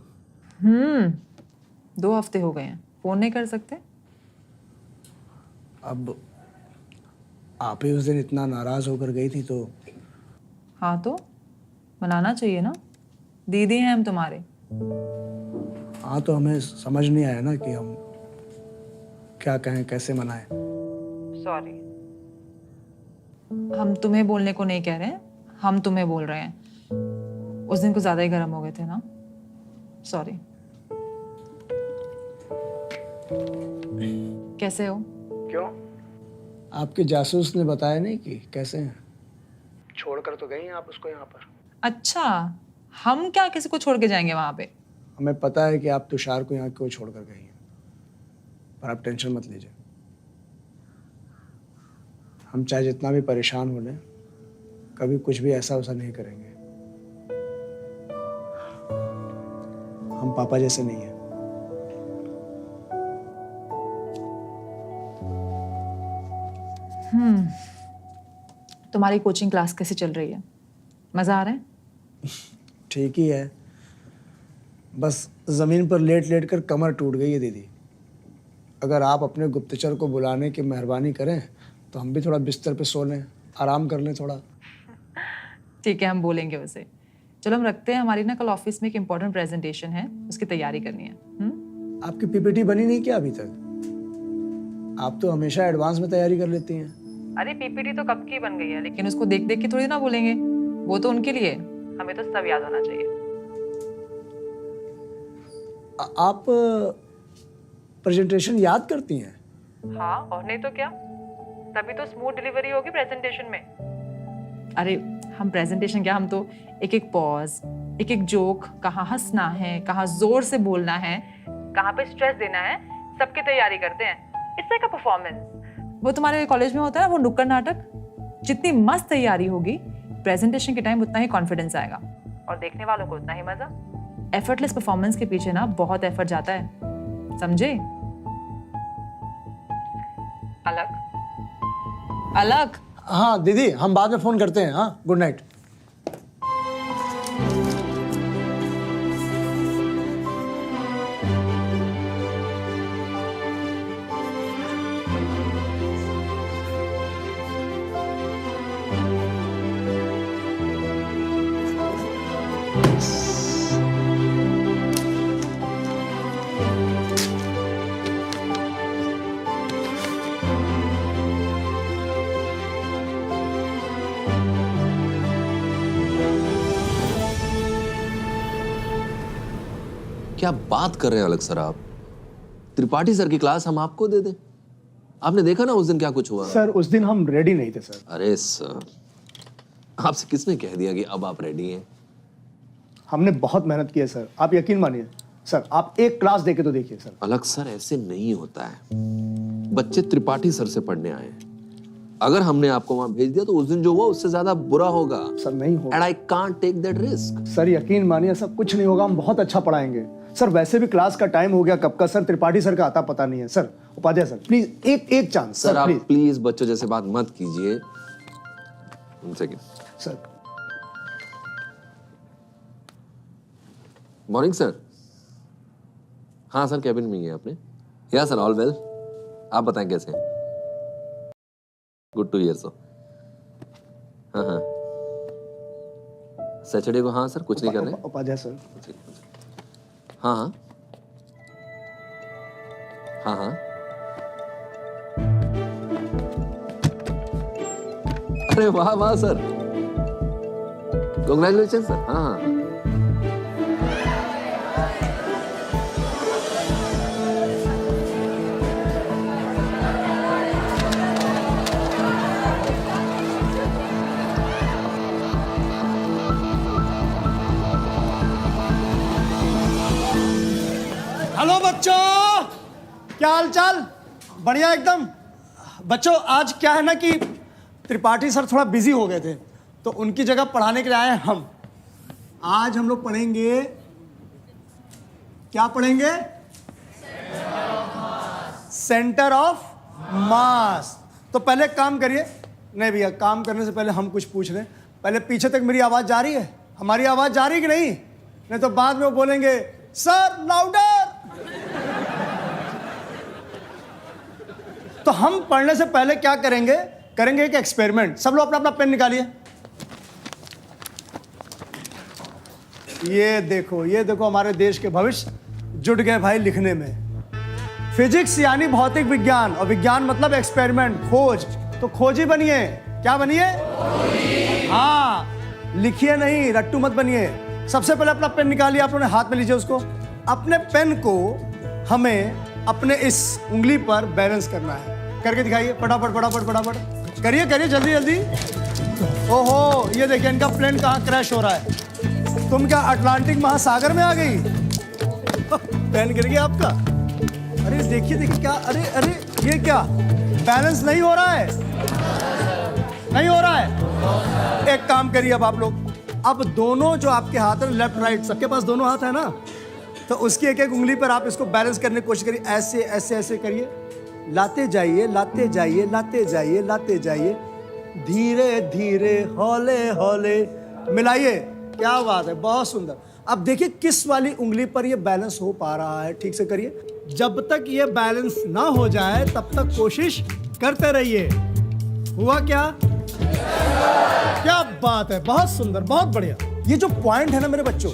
2 हफ्ते हो गए हैं, फोन नहीं कर सकते? अब आप ही उस दिन इतना नाराज होकर गई थी तो। हाँ तो मनाना चाहिए ना, दीदी हैं हम तुम्हारे। हाँ तो हमें समझ नहीं आया ना कि हम क्या कहें, कैसे मनाएं। सॉरी, हम तुम्हें बोलने को नहीं कह रहे हैं, हम तुम्हें बोल रहे हैं। उस दिन कुछ ज्यादा ही गर्म हो गए थे ना, सॉरी। कैसे हो? क्यों? आपके जासूस ने बताया नहीं कि कैसे हैं? छोड़कर तो गई हैं आप उसको यहाँ पर। अच्छा, हम क्या किसी को छोड़ के जाएंगे वहां पे? हमें पता है कि आप तुषार को यहाँ क्यों छोड़कर गई हैं, पर आप टेंशन मत लीजिए। हम चाहे जितना भी परेशान हो लें, कभी कुछ भी ऐसा वैसा नहीं करेंगे। हम पापा जैसे नहीं हैं। तुम्हारी कोचिंग क्लास कैसी चल रही है? मजा आ रहा है? ठीक ही है, बस जमीन पर लेट लेट कर कमर टूट गई है दीदी। अगर आप अपने गुप्तचर को बुलाने की मेहरबानी करें तो हम भी थोड़ा बिस्तर पे सो लें, आराम कर लें थोड़ा। ठीक है, हम बोलेंगे उसे। चलो हम रखते हैं, हमारी ना कल ऑफिस में एक इम्पोर्टेंट प्रेजेंटेशन है, उसकी तैयारी करनी है। आपकी पीपीटी बनी नहीं क्या अभी तक? आप तो हमेशा एडवांस में तैयारी कर लेती हैं। अरे पीपीटी तो कब की बन गई है, लेकिन उसको देख देख के थोड़ी ना बोलेंगे, वो तो उनके लिए, हमें तो सब याद होना चाहिए। आप प्रेजेंटेशन याद करती हैं? हाँ और नहीं तो क्या, तभी तो स्मूथ डिलीवरी होगी प्रेजेंटेशन में। अरे हम प्रेजेंटेशन क्या, हम तो एक एक पॉज, एक एक जोक, कहाँ हंसना है, कहाँ जोर से बोलना है, कहाँ पे स्ट्रेस देना है, सबकी तैयारी करते हैं। It's like a performance. वो तुम्हारे कॉलेज में होता है ना वो नुक्कड़ नाटक, जितनी मस्त तैयारी होगी प्रेजेंटेशन के टाइम उतना ही कॉन्फिडेंस आएगा और देखने वालों को उतना ही मजा। एफर्टलेस परफॉर्मेंस के पीछे ना बहुत एफर्ट जाता है, समझे? अलग अलग। हाँ दीदी, हम बाद में फोन करते हैं। हाँ, गुड नाइट। क्या बात कर रहे हैं अलग सर आप? त्रिपाठी सर की क्लास हम आपको दे दें? आपने देखा ना उस दिन क्या कुछ हुआ। सर उस दिन हम रेडी नहीं थे सर। अरे सर, आपसे किसने कह दिया कि अब आप रेडी हैं? हमने बहुत मेहनत की है सर, आप यकीन मानिए। सर आप एक क्लास देके तो देखिए सर। अलग सर ऐसे नहीं होता है, बच्चे त्रिपाठी सर से पढ़ने आए हैं। अगर हमने आपको वहां भेज दिया तो उस दिन जो हुआ उससे ज्यादा बुरा होगा। सर नहीं होगा। And I can't take that risk. Sir यकीन मानिए, सब कुछ नहीं होगा, हम बहुत अच्छा पढ़ाएंगे। सर वैसे भी क्लास का टाइम हो गया कब का सर, त्रिपाठी सर का आता पता नहीं है। सर उपाध्याय सर प्लीज एक चांस सर, आप प्लीज बच्चों जैसे बात मत कीजिए। Sir morning sir. हाँ सर, कैबिन में ही है आपने? या सर, ऑल वेल। आप बताएं कैसे हैं? Good to hear so. हाँ हाँ, सैटरडे को। हाँ सर, कुछ नहीं कर रहे। उपाध्याय सर। हाँ हाँ हाँ हाँ। अरे वाह वाह सर, कांग्रेचुलेशन सर। हाँ हाँ। हेलो बच्चों, क्या हाल चाल? बढ़िया एकदम। बच्चों आज क्या है ना कि त्रिपाठी सर थोड़ा बिजी हो गए थे, तो उनकी जगह पढ़ाने के लिए आए हैं हम। आज हम लोग पढ़ेंगे, क्या पढ़ेंगे? Centre of mass. तो पहले एक काम करिए। नहीं भैया, काम करने से पहले हम कुछ पूछ रहे हैं। पहले पीछे तक मेरी आवाज जा रही है? हमारी आवाज जा रही है कि नहीं? नहीं तो बाद में वो बोलेंगे सर लाउडर। तो हम पढ़ने से पहले क्या करेंगे? करेंगे एक एक्सपेरिमेंट। सब लोग अपना अपना पेन निकालिए। ये देखो हमारे देश के भविष्य जुट गए भाई लिखने में। फिजिक्स यानी भौतिक विज्ञान, और विज्ञान मतलब एक्सपेरिमेंट, खोज। तो खोजी बनिए। क्या बनिए? हाँ, लिखिए नहीं, रट्टू मत बनिए। सबसे पहले अपना पेन निकालिए, आप लोगों ने हाथ में लीजिए उसको। अपने पेन को हमें अपने इस उंगली पर बैलेंस करना है। करके दिखाइए, फटाफट फटाफट फटाफट करिए करिए, जल्दी जल्दी। ओहो, ये देखिए इनका प्लेन कहाँ क्रैश हो रहा है। तुम क्या अटलांटिक महासागर में आ गई? पेन गिर गया आपका। अरे देखिए देखिए क्या, अरे अरे ये क्या, बैलेंस नहीं हो रहा है, नहीं हो रहा है। एक काम करिए अब आप लोग, अब दोनों जो आपके हाथ है, लेफ्ट राइट सबके पास दोनों हाथ है ना, तो उसकी एक एक उंगली पर आप इसको बैलेंस करने की कोशिश करिए। ऐसे ऐसे ऐसे करिए, लाते जाइए लाते जाइए लाते जाइए लाते जाइए, धीरे धीरे हौले हौले मिलाइए। क्या बात है, बहुत सुंदर। अब देखिए किस वाली उंगली पर ये बैलेंस हो पा रहा है, ठीक से करिए। जब तक ये बैलेंस ना हो जाए तब तक कोशिश करते रहिए। हुआ क्या? क्या बात है, बहुत सुंदर, बहुत बढ़िया। ये जो पॉइंट है ना मेरे बच्चों,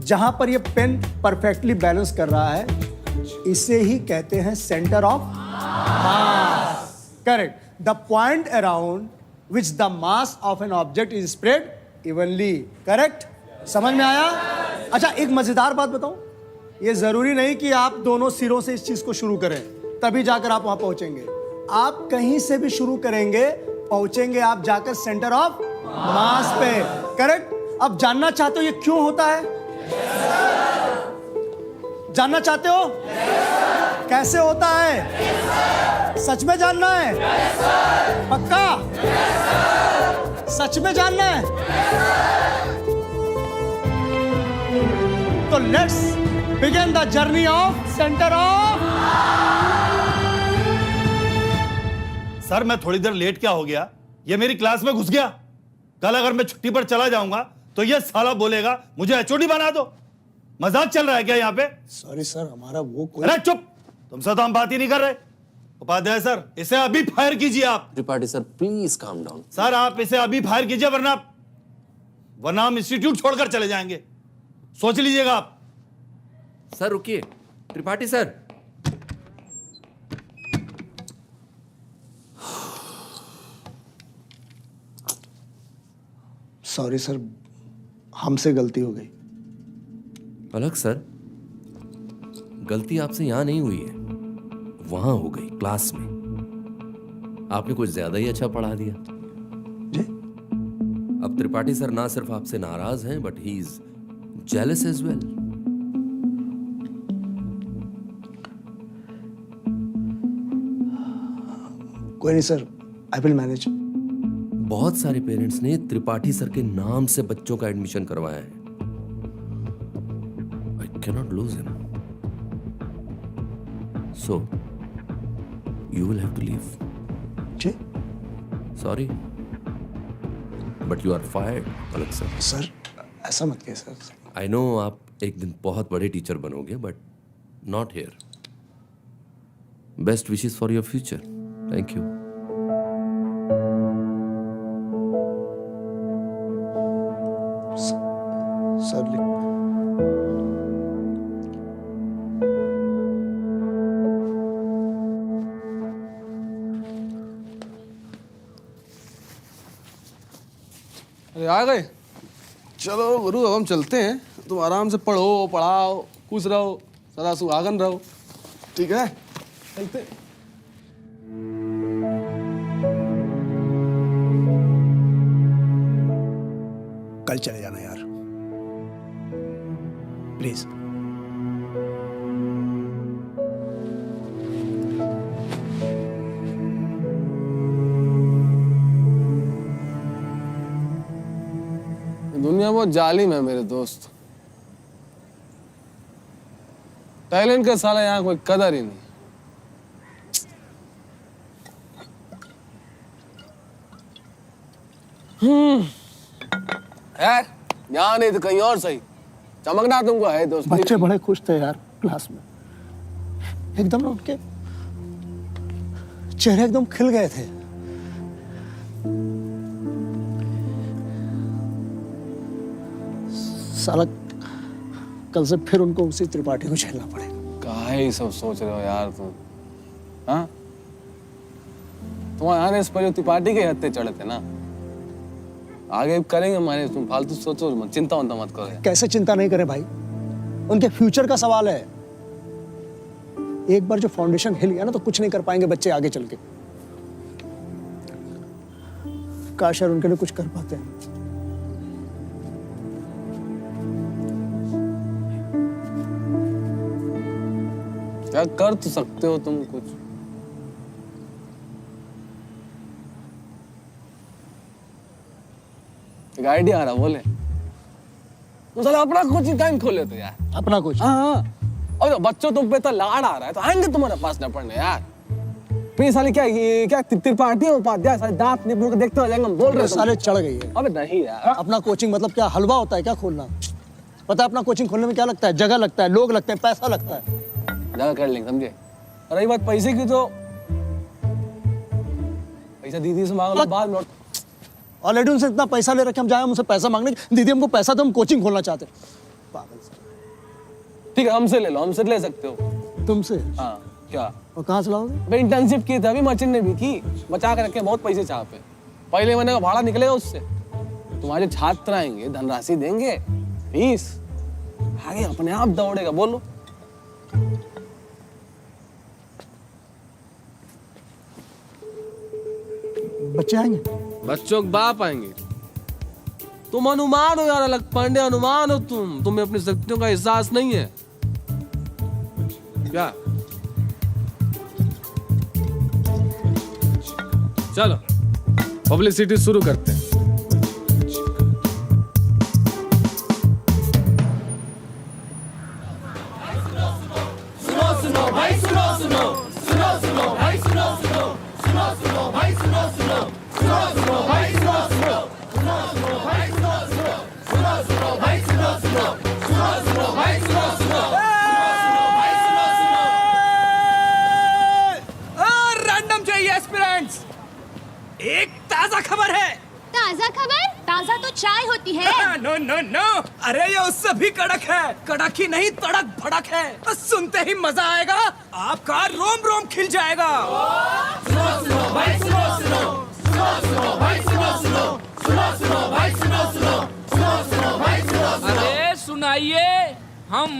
जहां पर ये पेन परफेक्टली बैलेंस कर रहा है, इसे ही कहते हैं centre of mass. Correct. The point around which the mass of an object is spread evenly. Correct, समझ में आया? अच्छा, एक मजेदार बात बताऊं, ये जरूरी नहीं कि आप दोनों सिरों से इस चीज को शुरू करें। तभी जाकर आप वहां पहुंचेंगे। आप कहीं से भी शुरू करेंगे, पहुंचेंगे आप जाकर सेंटर ऑफ मास पे। करेक्ट? अब जानना चाहते हो ये क्यों होता है? जानना चाहते हो कैसे होता है? सच में जानना है? पक्का? सच में जानना है? तो let's begin the journey of centre of. Sir मैं थोड़ी देर लेट क्या हो गया? ये मेरी क्लास में घुस गया। कल अगर मैं छुट्टी पर चला जाऊंगा तो ये साला बोलेगा मुझे एचओडी बना दो। मजाक चल रहा है क्या यहाँ पे? सॉरी सर, हमारा वो कोई। अरे चुप, तुमसे तो हम बात ही नहीं कर रहे। उपाध्याय सर, इसे अभी फायर कीजिए आप। Tripathi sir please calm down. Sir आप इसे अभी फायर कीजिए, वरना हम इंस्टीट्यूट छोड़कर चले जाएंगे। सोच लीजिएगा आप। सर रुकिए, त्रिपाठी सर। सॉरी सर, हमसे गलती हो गई। अलग सर, गलती आपसे यहां नहीं हुई है, वहां हो गई क्लास में। आपने कुछ ज्यादा ही अच्छा पढ़ा दिया जी? अब त्रिपाठी सर ना सिर्फ आपसे नाराज हैं but he is jealous as well. कोई नहीं सर, आई विल मैनेज। बहुत सारे पेरेंट्स ने त्रिपाठी सर के नाम से बच्चों का एडमिशन करवाया है। I cannot lose him, so you will have to leave. जी? Sorry but you are fired Alag sir. Sir ऐसा मत कहिए सर। आई नो आप एक दिन बहुत बड़े टीचर बनोगे but not here. Best wishes for your future. Thank you. Sir अरे आ गए? चलो गुरु अब हम चलते हैं। तुम आराम से पढ़ो, पढ़ाओ, खुश रहो, सदा सुहागन रहो। ठीक है, चलते। कल चले जाना यार, प्लीज। दुनिया बहुत जालिम है मेरे दोस्त। टैलेंट का साला यहाँ कोई कदर ही नहीं। यार यहाँ नहीं तो कहीं और सही। चमकना तुमको है दोस्त। बच्चे बड़े खुश थे यार क्लास में, एकदम ना उनके चेहरे एकदम खिल गए थे। साला कल से फिर उनको उसी त्रिपाठी को झेलना पड़ेगा। कहा ही सब सोच रहे हो यार तुम? हाँ, तुम्हारे आने से पहले त्रिपाठी के हत्थे चढ़े थे ना। आगे करेंगे हमारे, तुम फालतू सोचो मत, चिंता मत करो। कैसे चिंता नहीं करें भाई, उनके फ्यूचर का सवाल है। एक बार जो फाउंडेशन हिल गया ना तो कुछ नहीं कर पाएंगे बच्चे आगे चल के। काश यार उनके लिए कुछ कर पाते हैं। क्या कर तो सकते हो तुम कुछ? एक आइडिया आ रहा, बोले तो साला अपना कोचिंग टाइम खोले तो यार। अपना कुछ? हाँ। और बच्चों तुम पे तो लाड़ आ रहा है तो आएंगे तुम्हारे पास न पढ़ने यार। फिर साले क्या त्रिपाठी उपाध्याय साले दांत निपुण के देखते हो जाएंगे हम बोल रहे हैं। साले चढ़ गई है। अबे नहीं यार, अपना कोचिंग मतलब क्या हलवा होता है क्या खोलना? पता है अपना कोचिंग खोलने में क्या लगता है? जगह लगता है, लोग लगते हैं, पैसा लगता है। जगह कर लेंगे, समझे? रही बात पैसे की तो पैसा दीदी से मांग लो बाद में। ऑलरेडी उनसे इतना पैसा ले रखे, हम जाए उनसे पैसा मांगने, दीदी हमको पैसा दो, हम कोचिंग खोलना चाहते। पागल से। ठीक है, हमसे ले लो, हमसे ले सकते हो। तुमसे? हाँ, क्या? और कहाँ से लाओगे? भाई इंटर्नशिप की थी अभी, मचिन ने भी की, बचा के रखे, बहुत पैसे चाह पे। पहले महीने का भाड़ा निकलेगा उससे। तुम्हारे छात्र आएंगे, धनराशि देंगे, फीस आगे अपने आप दौड़ेगा। बोलो बच्चे आएंगे? बच्चों के बाप आएंगे। तुम अनुमान हो यार, अलग पांडे, अनुमान हो तुम। तुम्हें अपनी शक्तियों का एहसास नहीं है क्या? चलो पब्लिसिटी शुरू करते हैं। सुनो सुनो भाई सुनो सुनो सुनो सुनो भाई सुनो सुनो सुनो सुनो भाई सुनो सुनो सुनो सुनो भाई सुनो सुनो सुनो सुनो भाई सुनो सुनो सुनो सुनो भाई सुनो सुनो सुनो सुनो भाई सुनो सुनो रैंडम चाहिए एस्पिरेंट्स। एक ताजा खबर है। ताजा खबर? ताजा तो चाय होती है। नो नो नो, अरे ये उससे भी कड़क है। कड़क ही नहीं, तड़क भड़क है। बस सुनते ही मजा आएगा, आपका रोम रोम खिल जाएगा। सुनो सुनो भाई सुनो सुनो सुनो सुनो भाई सुनो सुनो सुनो सुनो भाई सुनो सुनो सुनो सुनो भाई सुनो सुनो। अरे सुनाइए, हम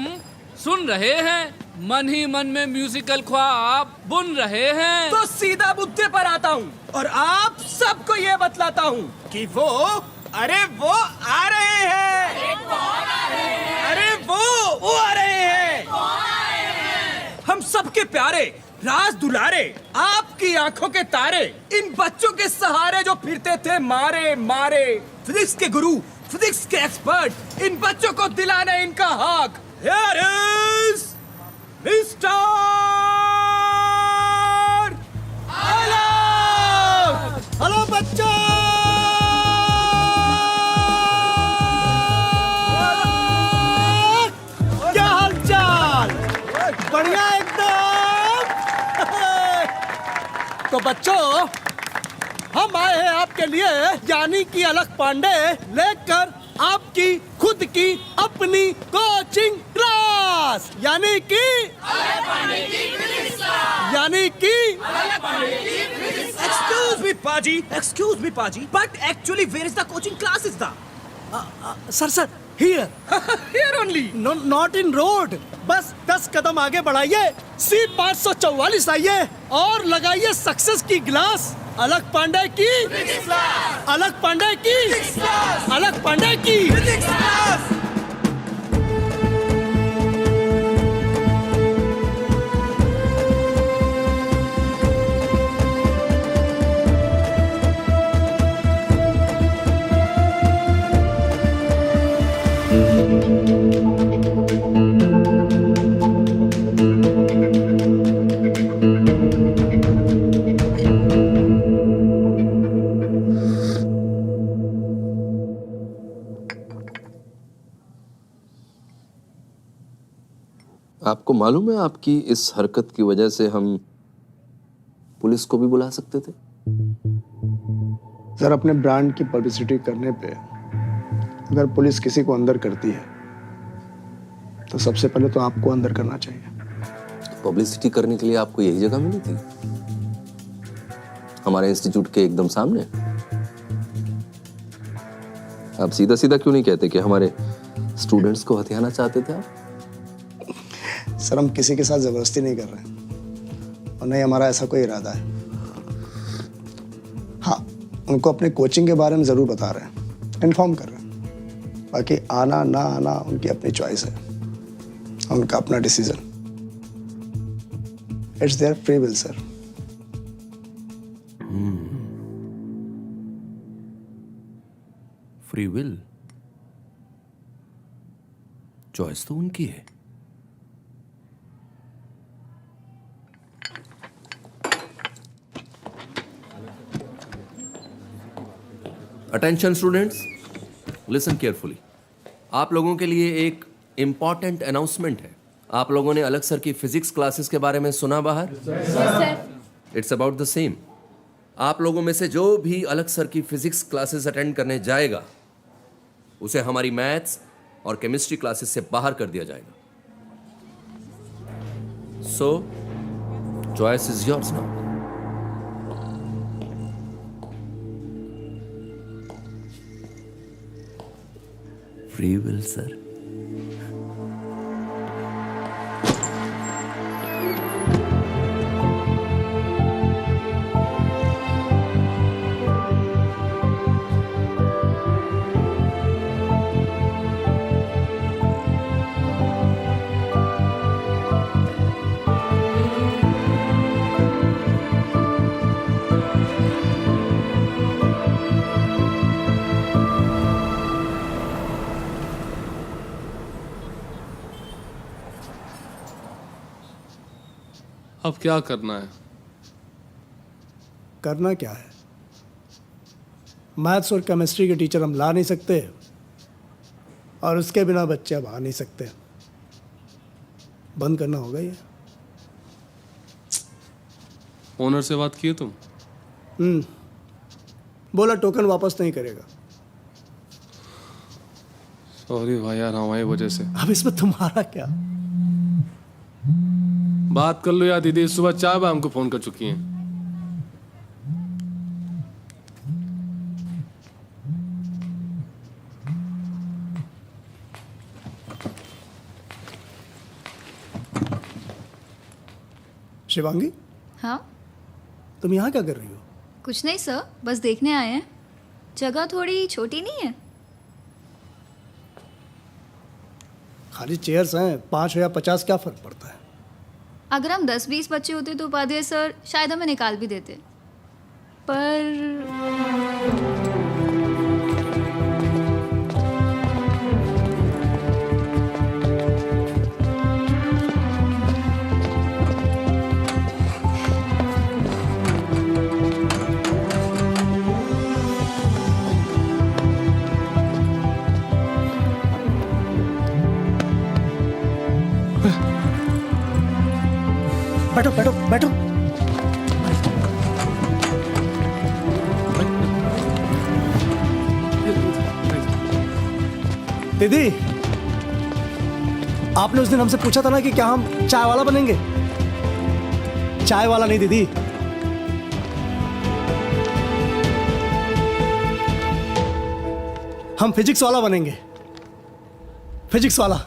सुन रहे हैं, मन ही मन में म्यूजिकल ख्वाब बुन रहे हैं। तो सीधा मुद्दे पर आता हूँ और आप सबको ये बतलाता हूँ कि वो आ रहे हैं। अरे वो आ रहे हैं। हम सबके प्यारे, राज दुलारे, आपकी आंखों के तारे, इन बच्चों के सहारे जो फिरते थे मारे मारे। फिजिक्स के गुरु, फिजिक्स के एक्सपर्ट, इन बच्चों को दिलाने इनका हक। Here is Mr. Alok! Hello बच्चों! क्या हालचाल? बढ़िया एकदम। तो बच्चों, हम आए हैं आपके लिए, यानी कि अलग पांडे लेकर आपकी खुद की अपनी कोचिंग क्लास, यानी कि Excuse me, Paji, but actually where is the coaching class is the? Sir here. Here only. No, not in road. बस 10 कदम आगे बढ़ाइए, C544 आइए और लगाइए सक्सेस की ग्लास। अलग पांडे की, अलग पांडे की, अलग पांडे की। आपको मालूम है, आपकी इस हरकत की वजह से हम पुलिस को भी बुला सकते थे। सर, अपने ब्रांड की पब्लिसिटी करने पे अगर पुलिस किसी को अंदर करती है तो सबसे पहले तो आपको अंदर करना चाहिए। पब्लिसिटी करने के लिए आपको यही जगह मिली थी, हमारे इंस्टीट्यूट के एकदम सामने। आप सीधा सीधा क्यों नहीं कहते कि हमारे स्टूडेंट्स को हथियाना चाहते थे आप? सर, हम किसी के साथ जबरदस्ती नहीं कर रहे और नहीं हमारा ऐसा कोई इरादा है। हाँ, उनको अपने कोचिंग के बारे में जरूर बता रहे हैं, इन्फॉर्म कर रहे हैं। बाकी आना ना आना उनकी अपनी चॉइस है, उनका अपना decision. It's there free will sir. Free will, choice तो उनकी है। Attention students, listen carefully. आप लोगों के लिए एक इंपॉर्टेंट अनाउंसमेंट है। आप लोगों ने अलग सर की फिजिक्स क्लासेस के बारे में सुना बाहर? It's about the same. आप लोगों में से जो भी अलग सर की फिजिक्स क्लासेस अटेंड करने जाएगा उसे हमारी मैथ्स और केमिस्ट्री क्लासेस से बाहर कर दिया जाएगा। सो choice is yours now. Free will sir. अब क्या करना है? करना क्या है? मैथ्स और केमिस्ट्री के टीचर हम ला नहीं सकते, और उसके बिना बच्चे अब आ नहीं सकते। बंद करना होगा ये। ओनर से बात की है तुम? बोला टोकन वापस नहीं करेगा। सॉरी भाई यार, हमारी वजह से। अब इसमें तुम्हारा क्या? बात कर लो यार, दीदी सुबह 4 बार हमको फोन कर चुकी हैं। शिवांगी, हाँ तुम यहाँ क्या कर रही हो? कुछ नहीं सर, बस देखने आए हैं। जगह थोड़ी छोटी नहीं है? खाली चेयर्स हैं, 5 या 50 क्या फर्क पड़ता है? अगर हम 10-20 बच्चे होते तो उपाध्याय सर शायद हमें निकाल भी देते, पर बैठो बैठो बैठो। दीदी, आपने उस दिन हमसे पूछा था ना कि क्या हम चाय वाला बनेंगे? चाय वाला नहीं दीदी, हम फिजिक्स वाला बनेंगे। फिजिक्स वाला।